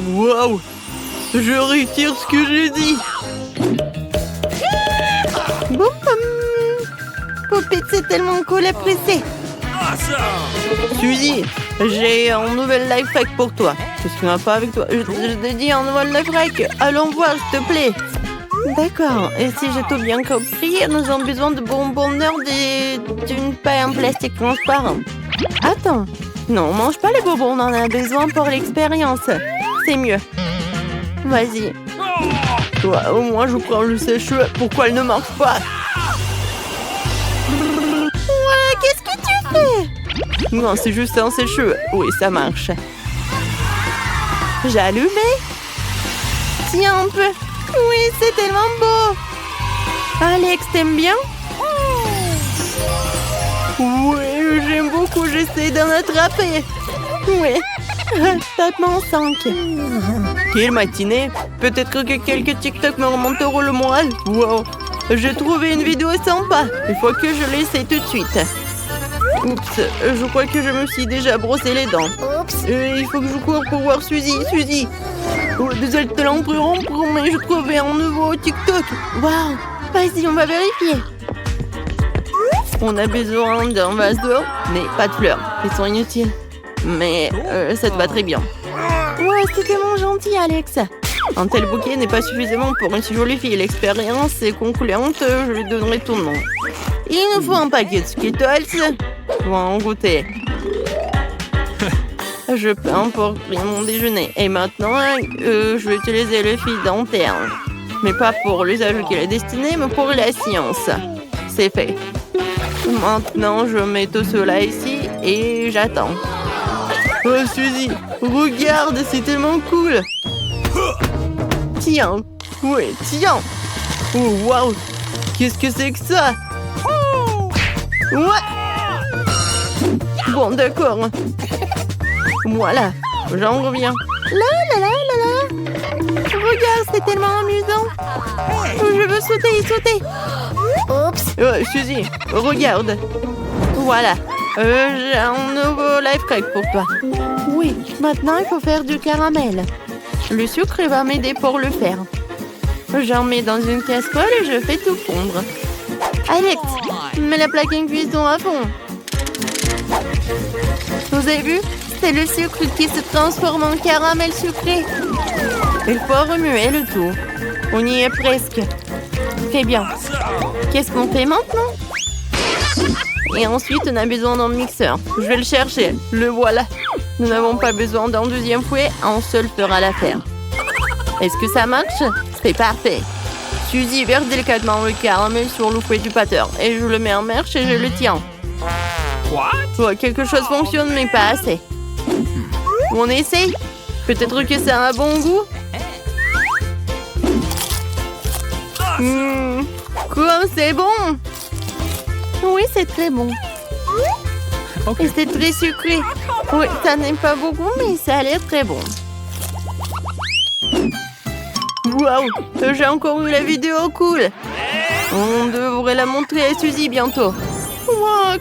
Waouh! Je retire ce que j'ai dit. Boum, boum. Poupette, c'est tellement cool à presser. Suzy, j'ai un nouvel life hack pour toi. Qu'est-ce qui va pas avec toi? Je t'ai dit un nouvel life hack. Allons voir, s'il te plaît. D'accord. Et si j'ai tout bien compris, nous avons besoin de bonbonneurs d'une paille en plastique transparent. Attends. Non, on mange pas les bonbons, on en a besoin pour l'expérience. C'est mieux. Vas-y. Ouais, au moins, je prends le sèche-cheveux. Pourquoi elle ne marche pas? Ouais, qu'est-ce que tu fais? Non, c'est juste un sèche-cheveux. Oui, ça marche. J'ai allumé. Tiens un peu. Oui, c'est tellement beau. Alex, t'aimes bien? Oui, j'aime beaucoup. J'essaie d'en attraper. Oui. Tape-moi en 5. Quelle matinée. Peut-être que quelques TikTok me remonteront le moral. Wow. J'ai trouvé une vidéo sympa. Il faut que je l'essaie tout de suite. Oups, je crois que je me suis déjà brossé les dents. Oups. Il faut que je cours pour voir Suzy. Suzy. Oh, désolé de te l'interrompre, mais je trouvais un nouveau TikTok. Waouh. Vas-y, on va vérifier. On a besoin d'un vase d'eau, mais pas de fleurs. Ils sont inutiles. Mais ça te va très bien. Ouais, c'est tellement gentil, Alex. Un tel bouquet n'est pas suffisamment pour une si jolie fille. L'expérience est concluante, je lui donnerai ton nom. Il nous faut un paquet de Skittles. Pour en goûter. Je peins pour mon déjeuner. Et maintenant, je vais utiliser le fil dentaire. Mais pas pour l'usage qu'il est destiné, mais pour la science. C'est fait. Maintenant, je mets tout cela ici et j'attends. Oh, Suzy, regarde, c'est tellement cool. Tiens. Oui, tiens. Oh, waouh. Qu'est-ce que c'est que ça? Ouais. Bon, d'accord. Voilà, j'en reviens. Là, là, là, là, là. Regarde, c'est tellement amusant. Je veux sauter et sauter. Oups. Suzy, regarde. Voilà, j'ai un nouveau life hack pour toi. Oui, maintenant il faut faire du caramel. Le sucre va m'aider pour le faire. J'en mets dans une casserole et je fais tout fondre. Alex, mets la plaque en cuisson à fond. Vous avez vu? C'est le sucre qui se transforme en caramel sucré. Il faut remuer le tout. On y est presque. Très bien. Qu'est-ce qu'on fait maintenant? Et ensuite, on a besoin d'un mixeur. Je vais le chercher. Le voilà. Nous n'avons pas besoin d'un deuxième fouet. Un seul fera l'affaire. Est-ce que ça marche? C'est parfait. Suzy verse délicatement le caramel sur le fouet du batteur. Et je le mets en marche et je le tiens. Ouais, quelque chose fonctionne, mais pas assez. On essaye? Peut-être que ça a un bon goût? Comme c'est bon! Oui, c'est très bon. Et c'est très sucré. Oui, ça n'est pas beaucoup, mais ça a l'air très bon. Waouh! J'ai encore eu la vidéo cool! On devrait la montrer à Suzy bientôt. Wow!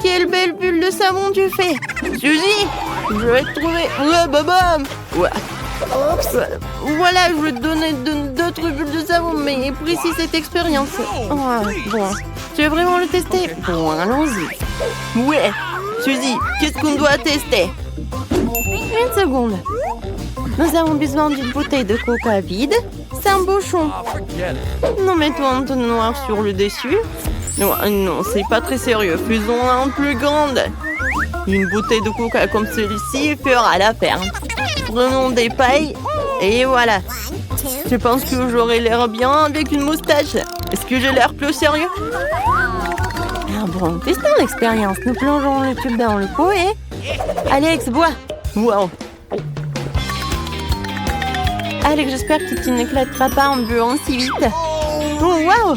Quelle belle bulle de savon tu fais! Suzy! Je vais te trouver... Ouais, babam! Ouais. Oups. Voilà, je vais te donner d'autres bulles de savon, mais précis cette expérience. Ouais, bon. Tu veux vraiment le tester? Bon, allons-y. Ouais. Suzy, qu'est-ce qu'on doit tester? Une seconde. Nous avons besoin d'une bouteille de coca vide. C'est un bouchon. Nous mettons un ton noir sur le dessus. Non, non, c'est pas très sérieux. Faisons-la en plus grande. Une bouteille de coca comme celui-ci fera l'affaire. Prenons des pailles et voilà. Je pense que j'aurai l'air bien avec une moustache. Est-ce que j'ai l'air plus sérieux? Ah bon, testons l'expérience. Nous plongeons le tube dans le pot et... Alex, bois. Wow. Alex, j'espère que tu n'éclateras pas en buvant si vite. Oh, wow.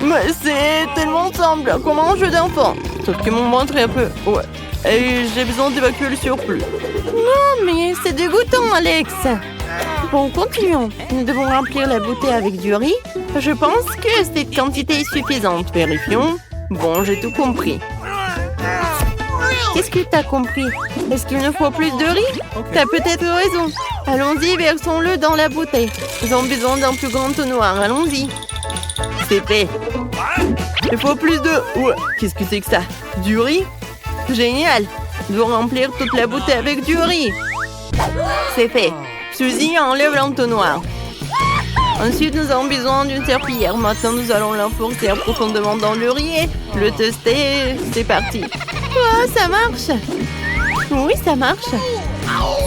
Mais c'est tellement simple, comme un jeu d'enfant. Sauf que mon ventre est un peu... Ouais. Et j'ai besoin d'évacuer le surplus. Non, mais c'est dégoûtant, Alex. Bon, continuons. Nous devons remplir la bouteille avec du riz. Je pense que cette quantité est suffisante. Vérifions. Bon, j'ai tout compris. Qu'est-ce que t'as compris? Est-ce qu'il nous faut plus de riz? T'as peut-être raison. Allons-y, versons-le dans la bouteille. Nous avons besoin d'un plus grand tonnoir. Allons-y. C'est fait. Il faut plus de... Ouais, qu'est-ce que c'est que ça? Du riz? Génial. Je dois remplir toute la bouteille avec du riz. C'est fait. Suzy, enlève l'entonnoir. Ensuite, nous avons besoin d'une serpillière. Maintenant, nous allons l'enfoncer profondément dans le riz et le tester. C'est parti. Oh, ça marche. Oui, ça marche.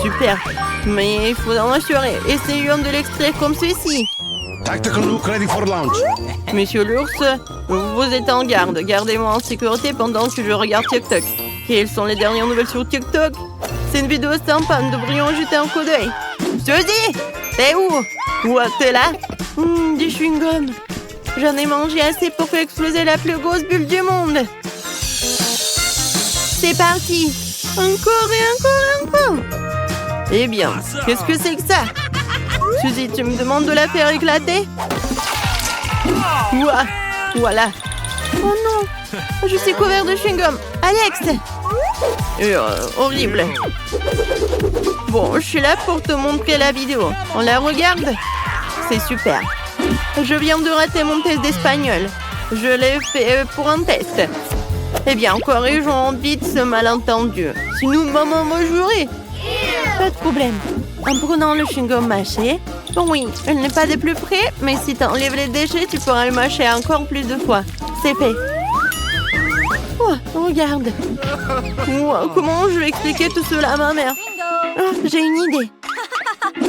Super. Mais il faut en assurer. Essayons de l'extraire comme ceci. Tactical look ready for launch. Monsieur l'ours, vous êtes en garde. Gardez-moi en sécurité pendant que je regarde TikTok. Quelles sont les dernières nouvelles sur TikTok? C'est une vidéo sympa, nous devrions jeter un coup d'œil. Suzy, t'es où? Ouais, t'es là? Du chewing-gum. J'en ai mangé assez pour faire exploser la plus grosse bulle du monde. C'est parti. Encore et encore et encore. Eh bien, qu'est-ce que c'est que ça? Suzy, tu me demandes de la faire éclater? Ouah, voilà. Oh non, je suis couvert de chewing-gum. Alex! Horrible. Bon, je suis là pour te montrer la vidéo. On la regarde? C'est super. Je viens de rater mon test d'espagnol. Je l'ai fait pour un test. Eh bien, corrigeons vite ce malentendu. Sinon, maman va jurer. Pas de problème. En prenant le chewing-gum mâché, oui, il n'est pas des plus près, mais si tu enlèves les déchets, tu pourras le mâcher encore plus de fois. C'est fait. Oh, regarde. Wow, comment je vais expliquer tout cela à ma mère? Oh, j'ai une idée.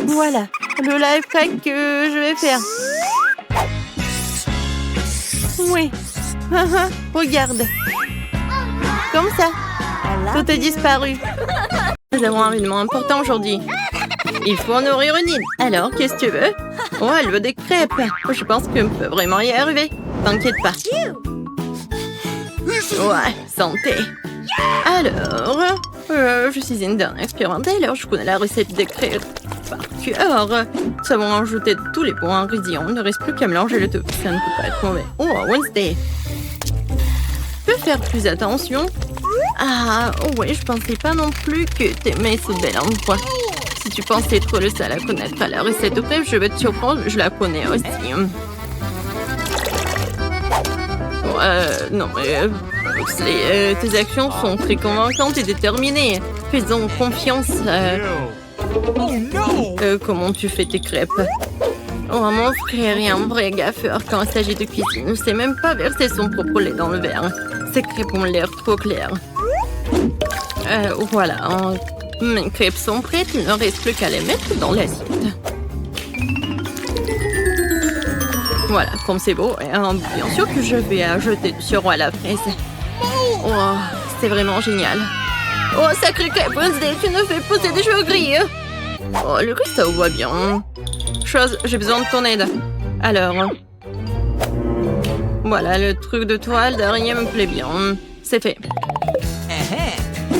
Voilà, le life hack que je vais faire. Oui. Regarde. Comme ça. Tout est disparu. Nous avons un événement important aujourd'hui. Il faut nourrir une île. Alors, qu'est-ce que tu veux? Oh, elle veut des crêpes. Je pense qu'on peut vraiment y arriver. T'inquiète pas. Ouais, santé. Alors, je suis une dernière expérimentée, alors je connais la recette des crêpes par cœur. Nous avons ajouté tous les bons ingrédients. Il ne reste plus qu'à mélanger le tout. Ça ne peut pas être mauvais. Oh, Wednesday. Tu peux faire plus attention? Ah, ouais, je pensais pas non plus que t'aimais ce bel endroit. Si tu pensais être le seul à connaître la recette de crêpes, je vais te surprendre, je la connais aussi. Non, mais tes actions sont très convaincantes et déterminées. Fais-en confiance. Comment tu fais tes crêpes? Oh, mon frère est un vrai gaffeur quand il s'agit de cuisine. Il ne sait même pas verser son propre lait dans le verre. Ces crêpes ont l'air trop claires. Voilà. Mes crêpes sont prêtes. Il ne reste plus qu'à les mettre dans l'assiette. Voilà, comme c'est beau. Bien sûr que je vais ajouter du sirop à la fraise. Oh, c'est vraiment génial. Oh, sacré crêpe, Wednesday, tu ne fais pousser des cheveux gris. Oh, le riz, ça va bien. Chose, j'ai besoin de ton aide. Alors, voilà, le truc de toile derrière me plaît bien. C'est fait.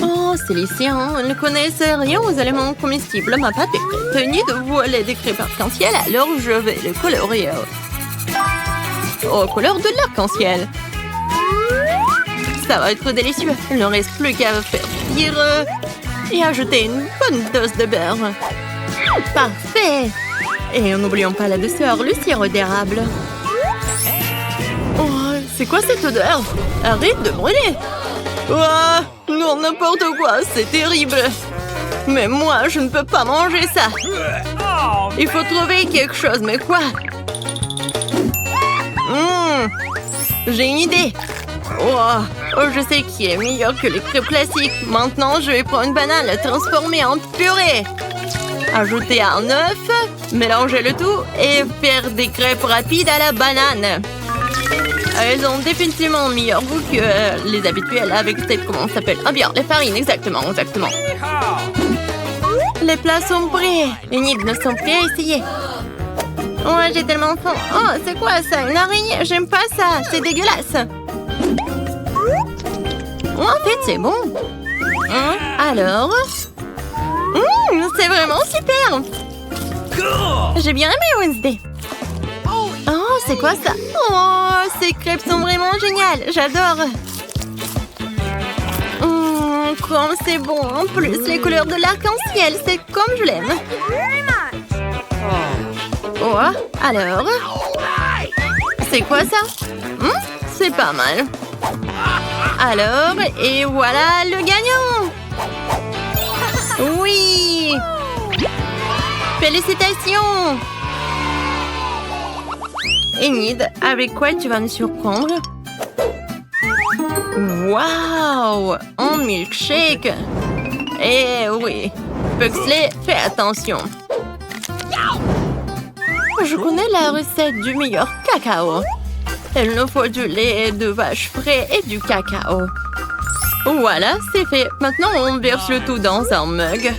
Oh, c'est lycéen. Ils ne connaissent rien aux éléments comestibles. Ma pâte est prête. Ni de voiler des crêpes arc-en-ciel, alors je vais les colorer aux couleurs de l'arc-en-ciel. Ça va être délicieux. Il ne reste plus qu'à faire cuire et ajouter une bonne dose de beurre. Parfait. Et n'oublions pas la douceur, le sirop d'érable. Oh, c'est quoi cette odeur? Arrête de brûler. Oh, non, n'importe quoi, c'est terrible. Mais moi, je ne peux pas manger ça. Il faut trouver quelque chose, mais quoi? J'ai une idée. Oh, je sais qui est meilleur que les crêpes classiques. Maintenant, je vais prendre une banane, la transformer en purée. Ajouter un œuf, mélanger le tout et faire des crêpes rapides à la banane. Elles ont définitivement meilleur goût que les habituelles avec cette, comment ça s'appelle? Ah bien, les farines, exactement. Les plats sont prêts. Les nids ne sont prêts à essayer. Ouais, j'ai tellement faim. Oh, c'est quoi ça? Une araignée? J'aime pas ça. C'est dégueulasse. Oh, en fait, c'est bon. Alors? C'est vraiment super. J'ai bien aimé Wednesday. Oh, c'est quoi ça? Oh, ces crêpes sont vraiment géniales. J'adore. Comme c'est bon. En plus, les couleurs de l'arc-en-ciel, c'est comme je l'aime. Oh, alors? C'est quoi ça? C'est pas mal. Alors, et voilà le gagnant! Oui! Félicitations! Enid, avec quoi tu vas nous surprendre? Waouh! Un milkshake! Eh oui! Pugsley, fais attention! Je connais la recette du meilleur cacao. Il nous faut du lait de vache frais et du cacao. Voilà, c'est fait. Maintenant, on verse le tout dans un mug.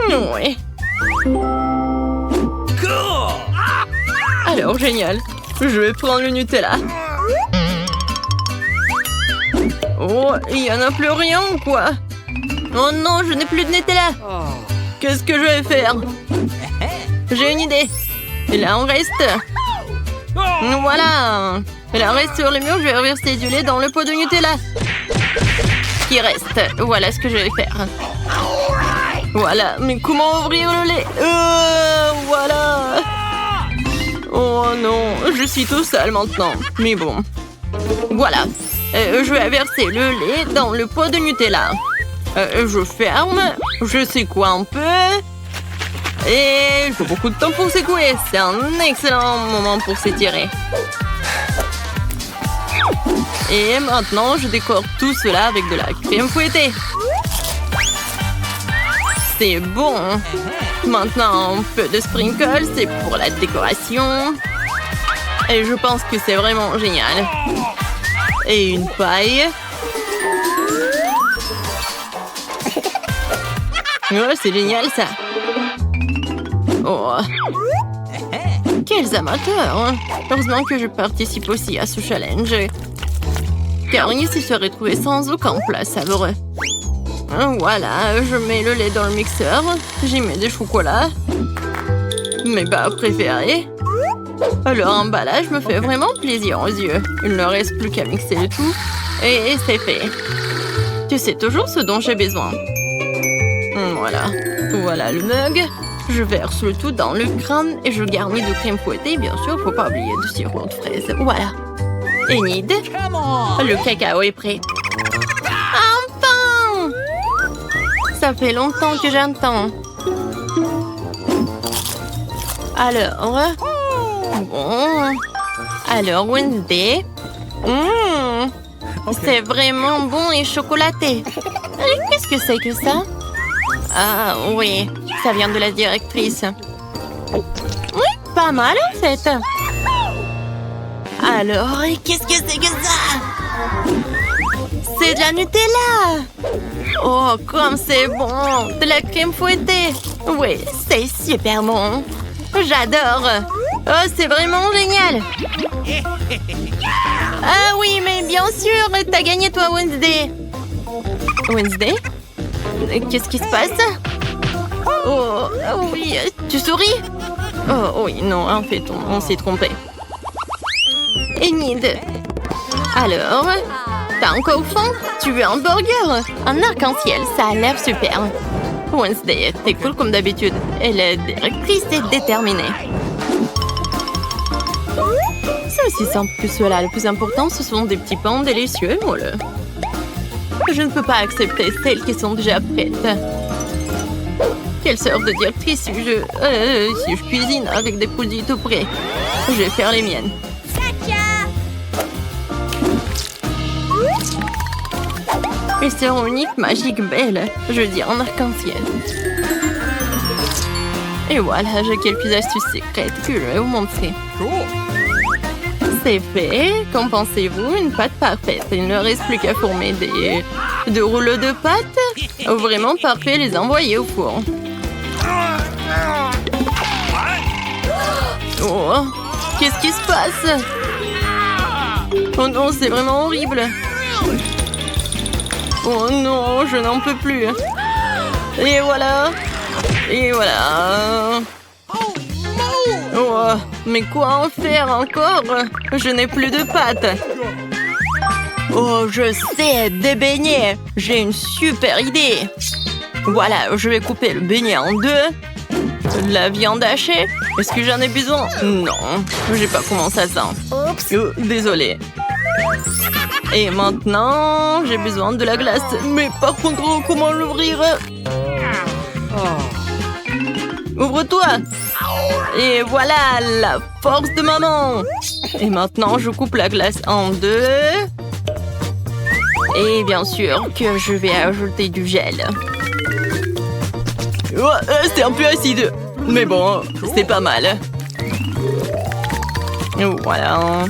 Oui. Alors, génial. Je vais prendre le Nutella. Oh, il n'y en a plus rien ou quoi? Oh non, je n'ai plus de Nutella. Qu'est-ce que je vais faire? J'ai une idée. Il en reste. Voilà. Il en reste sur le mur. Je vais verser du lait dans le pot de Nutella. Qui reste. Voilà ce que je vais faire. Voilà. Mais comment ouvrir le lait? Voilà. Oh non. Je suis tout seul maintenant. Mais bon. Voilà. Je vais verser le lait dans le pot de Nutella. Je ferme. Je secoue un peu. Et il faut beaucoup de temps pour secouer. C'est un excellent moment pour s'étirer. Et maintenant, je décore tout cela avec de la crème fouettée. C'est bon. Maintenant, un peu de sprinkles, c'est pour la décoration. Et je pense que c'est vraiment génial. Et une paille. Oh, c'est génial ça. Oh. Quels amateurs! Heureusement que je participe aussi à ce challenge. Car il se serait trouvé sans aucun plat savoureux. Voilà, je mets le lait dans le mixeur. J'y mets des chocolats. Mes barres préférées. Leur emballage me fait vraiment plaisir aux yeux. Il ne reste plus qu'à mixer le tout. Et c'est fait. Tu sais toujours ce dont j'ai besoin. Voilà. Voilà le mug. Je verse le tout dans le crâne et je garnis de crème fouettée. Bien sûr, faut pas oublier du sirop de fraise. Voilà. Enid, le cacao est prêt. Enfin! Ça fait longtemps que j'entends. Alors... Bon... Alors, Wednesday... C'est vraiment bon et chocolaté. Qu'est-ce que c'est que ça? Ah oui, ça vient de la directrice. Oui, pas mal en fait. Alors, qu'est-ce que c'est que ça? C'est de la Nutella. Oh, comme c'est bon. De la crème fouettée. Oui, c'est super bon. J'adore. Oh, c'est vraiment génial. Ah oui, mais bien sûr, t'as gagné toi, Wednesday. Wednesday? Qu'est-ce qui se passe? Oh, oui, tu souris? Oh oui, non, en fait, on s'est trompé. Enid. Alors, t'as encore faim? Tu veux un burger? Un arc-en-ciel, ça a l'air super. Wednesday, t'es cool comme d'habitude. Et la directrice est déterminée. C'est aussi simple que cela. Le plus important, ce sont des petits pains délicieux, voilà. Je ne peux pas accepter celles qui sont déjà prêtes. Quelle sorte de directrice si je cuisine avec des produits tout prêts? Je vais faire les miennes. Ils seront uniques, magiques, belles. Je dis en arc-en-ciel. Et voilà, j'ai quelques astuces secrètes que je vais vous montrer. C'est fait. Qu'en pensez-vous? Une pâte parfaite. Il ne reste plus qu'à former des rouleaux de pâte. Vraiment parfait, les envoyer au four. Oh, qu'est-ce qui se passe? Oh non, c'est vraiment horrible. Oh non, je n'en peux plus. Et voilà. Et voilà. Oh, mais quoi en faire encore? Je n'ai plus de pâte. Oh, je sais, des beignets. J'ai une super idée. Voilà, je vais couper le beignet en deux. De la viande hachée. Est-ce que j'en ai besoin? Non, je sais pas comment ça sent. Oups. Désolée. Et maintenant, j'ai besoin de la glace. Mais par contre, comment l'ouvrir? Ouvre-toi! Et voilà, la force de maman! Et maintenant, je coupe la glace en deux. Et bien sûr que je vais ajouter du gel. Oh, c'est un peu acide. Mais bon, c'est pas mal. Voilà.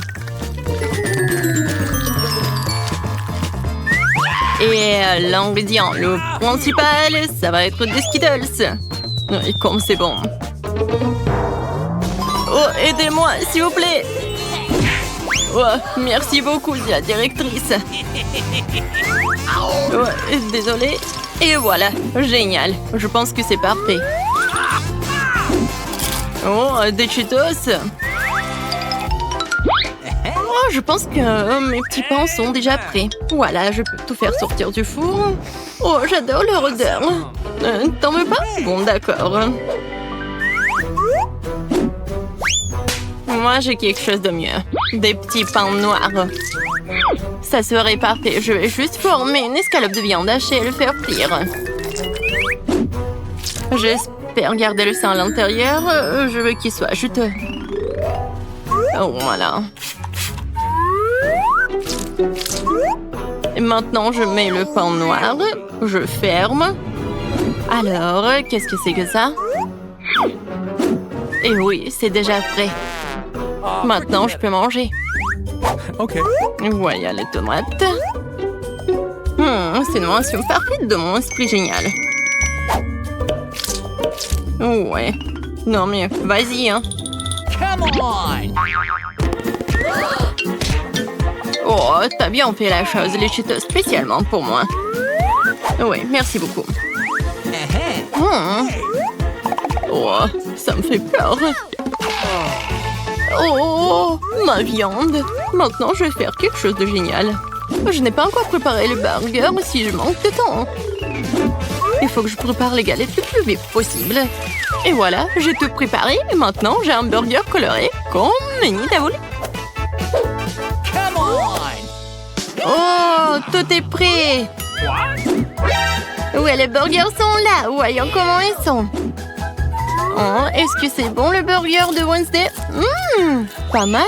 Et l'ingrédient, le principal, ça va être des Skittles. Et comme c'est bon. Oh, aidez-moi, s'il vous plaît. Oh, merci beaucoup, la directrice. Oh, désolée. Et voilà, génial. Je pense que c'est parfait. Oh, des Cheetos. Oh, je pense que mes petits pains sont déjà prêts. Voilà, je peux tout faire sortir du four. Oh, j'adore leur odeur. T'en veux pas? Bon, d'accord. Moi, j'ai quelque chose de mieux. Des petits pains noirs. Ça serait parfait. Je vais juste former une escalope de viande hachée et le faire frire. J'espère garder le sang à l'intérieur. Je veux qu'il soit juteux. Oh, voilà. Et maintenant, je mets le pain noir. Je ferme. Alors, qu'est-ce que c'est que ça? Et oui, c'est déjà prêt. Maintenant, je peux manger. Ok. Voilà les tomates. C'est une mention parfaite de mon esprit génial. Ouais. Non mais, vas-y, hein. Come on! Oh, t'as bien fait la chose, les Cheetos spécialement pour moi. Oui, merci beaucoup. Oh, ça me fait peur. Oh, ma viande. Maintenant, je vais faire quelque chose de génial. Je n'ai pas encore préparé le burger si je manque de temps. Il faut que je prépare les galettes le plus vite possible. Et voilà, j'ai tout préparé. Et maintenant, j'ai un burger coloré comme Minnie Davoul. Come on! Oh, tout est prêt. Ouais, les burgers sont là. Voyons comment ils sont. Oh, est-ce que c'est bon le burger de Wednesday? Pas mal.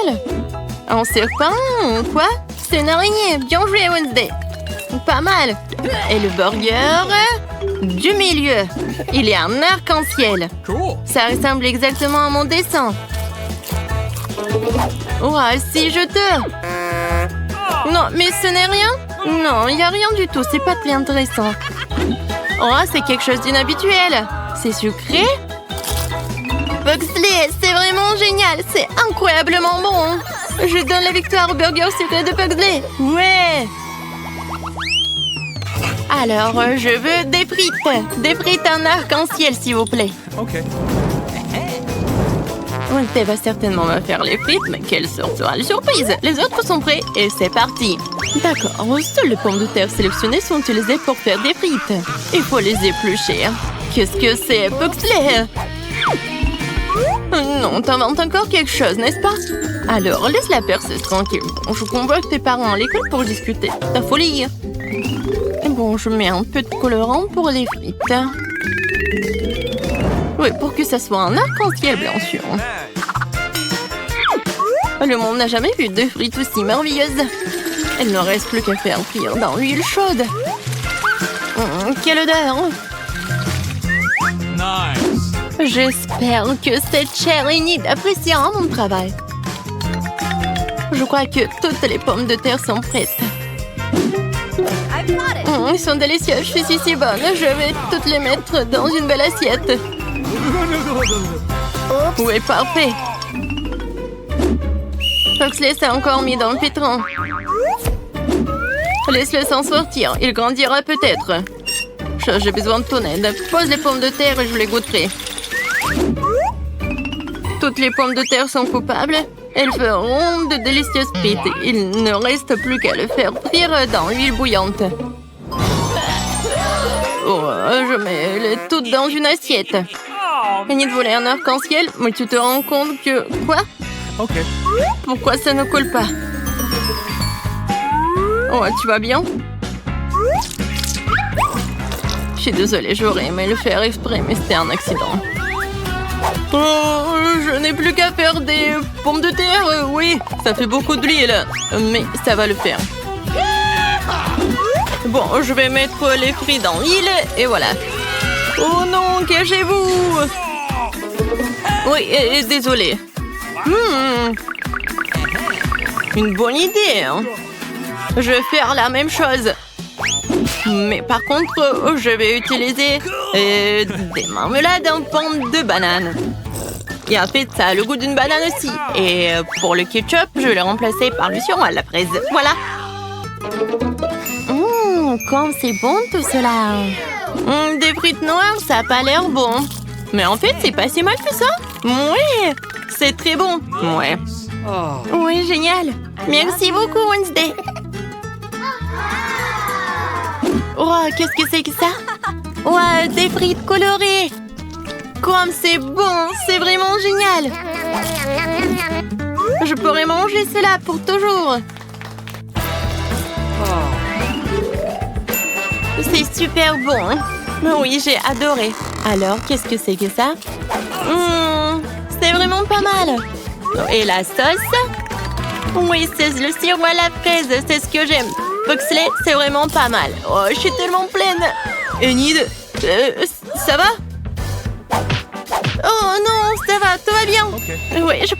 Un serpent ou quoi? C'est une araignée. Bien joué, Wednesday. Pas mal. Et le burger du milieu. Il est un arc-en-ciel. Cool. Ça ressemble exactement à mon dessin. Oh, si juteux. Non, mais ce n'est rien. Non, il n'y a rien du tout. C'est pas très intéressant. Oh, c'est quelque chose d'inhabituel. C'est sucré. Pugsley, c'est vraiment génial. C'est incroyablement bon. Je donne la victoire au burger sucré de Pugsley. Ouais. Alors, je veux des frites. Des frites en arc-en-ciel, s'il vous plaît. Ok. Wednesday va certainement me faire les frites, mais quelle sorte sera la surprise? Les autres sont prêts et c'est parti. D'accord, seules les pommes de terre sélectionnées sont utilisées pour faire des frites. Il faut les éplucher. Qu'est-ce que c'est, Pugsley? Non, t'inventes encore quelque chose, n'est-ce pas? Alors, laisse la perceuse tranquille. Bon, je convoque tes parents à l'école pour discuter. Ta folie. Bon, je mets un peu de colorant pour les frites. Oui, pour que ça soit un arc-en-ciel, bien sûr. Le monde n'a jamais vu de frites aussi merveilleuses. Il ne reste plus qu'à faire frire dans l'huile chaude. Quelle odeur! Nice. J'espère que cette chère Enid appréciera mon travail. Je crois que toutes les pommes de terre sont prêtes. Elles sont délicieuses, je suis si bonne. Je vais toutes les mettre dans une belle assiette. Oui, parfait. Pugsley s'est encore mis dans le pétrin. Laisse-le s'en sortir, il grandira peut-être. J'ai besoin de ton aide. Pose les pommes de terre et je les goûterai. Toutes les pommes de terre sont coupables. Elles feront de délicieuses frites. Il ne reste plus qu'à le faire frire dans l'huile bouillante. Oh, je mets les toutes dans une assiette. Fini de voler un arc-en-ciel, mais tu te rends compte que... Quoi? Okay. Pourquoi ça ne colle pas? Oh, tu vas bien? Je suis désolée, j'aurais aimé le faire exprès, mais c'était un accident. Oh, je n'ai plus qu'à faire des pommes de terre. Oui, ça fait beaucoup d'huile, mais ça va le faire. Bon, je vais mettre les frites dans l'huile et voilà. Oh non, cachez-vous! Oui, désolée. Une bonne idée, hein? Je vais faire la même chose. Mais par contre, je vais utiliser des marmelades en forme de banane. Et en fait, ça a le goût d'une banane aussi. Et pour le ketchup, je vais le remplacer par du sirop à la fraise. Voilà. Comme c'est bon tout cela. Des frites noires, ça n'a pas l'air bon. Mais en fait, c'est pas si mal que ça. Oui, c'est très bon. Ouais. Oui, génial. Merci beaucoup, Wednesday. Oh, qu'est-ce que c'est que ça? Ouais, des frites colorées. Comme c'est bon, c'est vraiment génial. Je pourrais manger cela pour toujours. C'est super bon. Oui, j'ai adoré. Alors, qu'est-ce que c'est que ça? C'est vraiment pas mal. Et la sauce? Oui, c'est le sirop à la fraise. C'est ce que j'aime. Foxley, c'est vraiment pas mal. Oh, je suis tellement pleine. Enid, ça va? Oh non, ça va, tout va bien. Okay. Oui, je